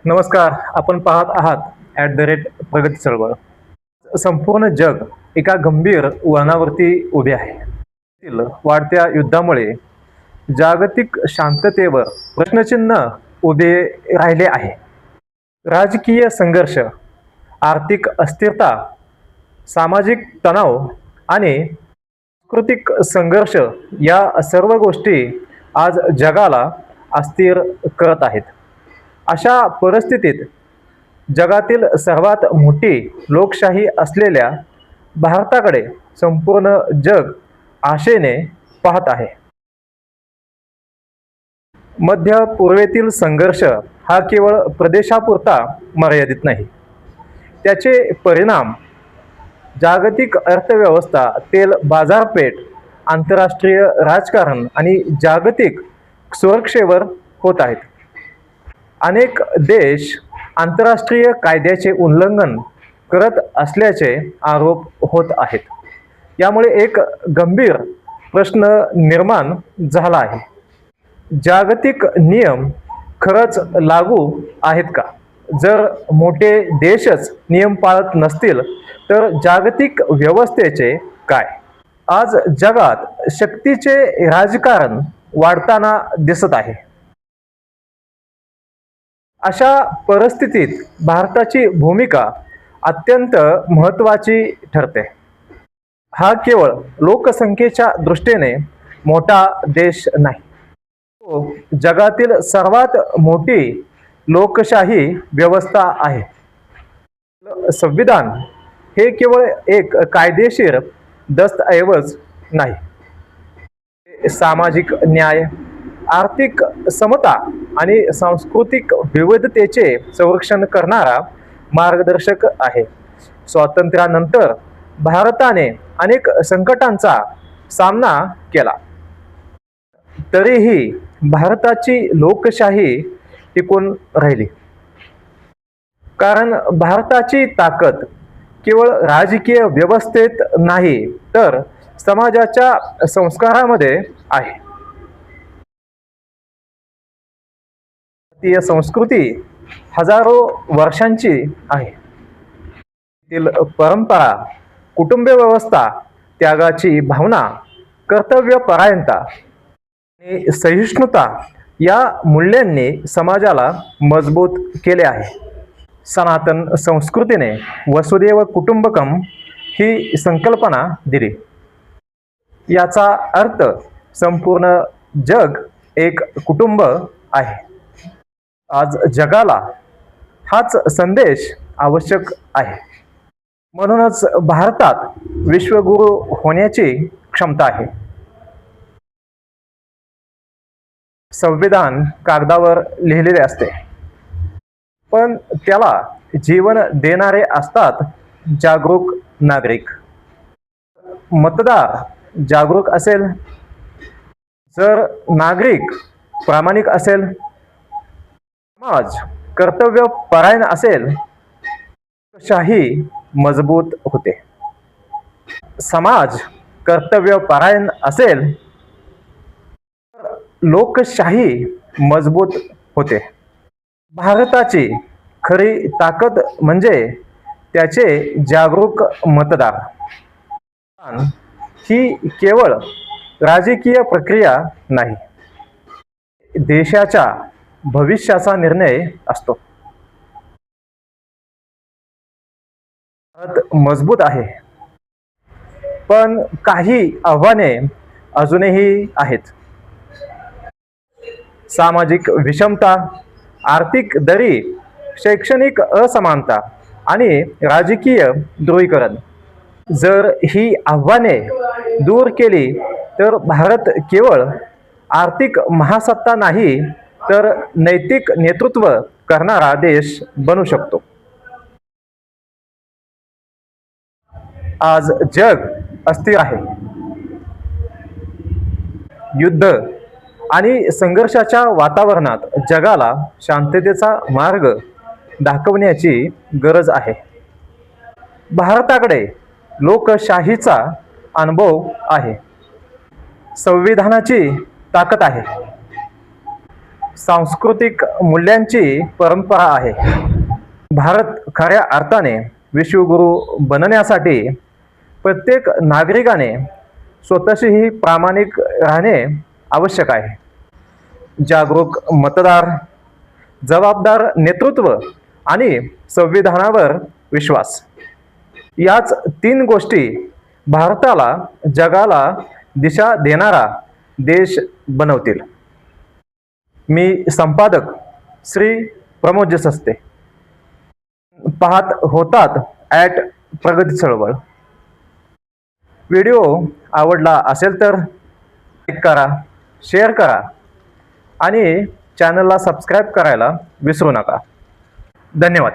नमस्कार. आपण पाहत आहात प्रगती चळवळ. संपूर्ण जग एका गंभीर वळणावरती उभे आहे. वाढत्या युद्धामुळे जागतिक शांततेवर प्रश्नचिन्ह उभे राहिले आहे. राजकीय संघर्ष, आर्थिक अस्थिरता, सामाजिक तणाव आणि सांस्कृतिक संघर्ष या सर्व गोष्टी आज जगाला अस्थिर करत आहेत. अशा परिस्थितीत जगातील सर्वात मोठी लोकशाही असलेल्या भारताकडे संपूर्ण जग आशेने पाहत आहे. मध्य पूर्वेतील संघर्ष हा केवळ प्रदेशापुरता मर्यादित नाही. त्याचे परिणाम जागतिक अर्थव्यवस्था, तेल बाजारपेठ, आंतरराष्ट्रीय राजकारण आणि जागतिक सुरक्षेवर होत आहेत. अनेक देश आंतरराष्ट्रीय कायद्याचे उल्लंघन करत असल्याचे आरोप होत आहेत. यामुळे एक गंभीर प्रश्न निर्माण झाला आहे. जागतिक नियम खरंच लागू आहेत का? जर मोठे देशच नियम पाळत नसतील तर जागतिक व्यवस्थेचे काय? आज जगात शक्तीचे राजकारण वाढताना दिसत आहे. अशा परिस्थितीत भारताची भूमिका अत्यंत महत्त्वाची ठरते. हा केवळ लोकसंख्येच्या दृष्टीने मोठा देश नाही, तो जगातील सर्वात मोठी लोकशाही व्यवस्था आहे. संविधान हे केवळ एक कायदेशीर दस्तऐवज नाही, सामाजिक न्याय, आर्थिक समता आणि सांस्कृतिक विविधतेचे संरक्षण करणारा मार्गदर्शक आहे. स्वातंत्र्यानंतर भारताने अनेक संकटांचा सामना केला, तरीही भारताची लोकशाही टिकून राहिली. कारण भारताची ताकद केवळ राजकीय व्यवस्थेत नाही तर समाजाच्या संस्कारामध्ये आहे. भारतीय संस्कृती हजारो वर्षांची आहे. तिल परंपरा, कुटुंब व्यवस्था, त्यागाची भावना, कर्तव्यपरायणता आणि सहिष्णुता या मूल्यांनी समाजाला मजबूत केले आहे. सनातन संस्कृतीने वसुदैव कुटुंबकम ही संकल्पना दिली. याचा अर्थ संपूर्ण जग एक कुटुंब आहे. आज जगाला हाच संदेश आवश्यक आहे. म्हणूनच भारतात विश्वगुरू होण्याची क्षमता आहे. संविधान कागदावर लिहिलेले असते, पण त्याला जीवन देणारे असतात जागरूक नागरिक. मतदार जागरूक असेल, जर नागरिक प्रामाणिक असेल, समाज कर्तव्यपरायण असेल, लोकशाही मजबूत होते. समाज कर्तव्यपरायण असेल तर लोकशाही मजबूत होते. भारताची खरी ताकद म्हणजे त्याचे जागरूक मतदार. ही केवळ राजकीय प्रक्रिया नाही, देशाच्या भविष्याचा निर्णय असतो. भारत मजबूत आहे, पण काही आव्हाने अजूनही आहेत. सामाजिक विषमता, आर्थिक दरी, शैक्षणिक असमानता आणि राजकीय ध्रुवीकरण. जर ही आव्हाने दूर केली तर भारत केवळ आर्थिक महासत्ता नाही तर नैतिक नेतृत्व करणारा देश बनू शकतो. आज जग अस्थिर आहे. युद्ध आणि संघर्षाच्या वातावरणात जगाला शांततेचा मार्ग दाखवण्याची गरज आहे. भारताकडे लोकशाहीचा अनुभव आहे, संविधानाची ताकद आहे, सांस्कृतिक मूल्यांची परंपरा आहे. भारत खऱ्या अर्थाने विश्वगुरू बनण्यासाठी प्रत्येक नागरिकाने स्वतःशीही प्रामाणिक राहणे आवश्यक आहे. जागरूक मतदार, जबाबदार नेतृत्व आणि संविधानावर विश्वास, याच 3 गोष्टी भारताला जगाला दिशा देणारा देश बनवतील. मी संपादक श्री प्रमोद सस्ते. पाहत होतात @प्रगती चळवळ. व्हिडिओ आवडला असेल तर लाईक करा, शेअर करा आणि चॅनलला सबस्क्राईब करायला विसरू नका. धन्यवाद.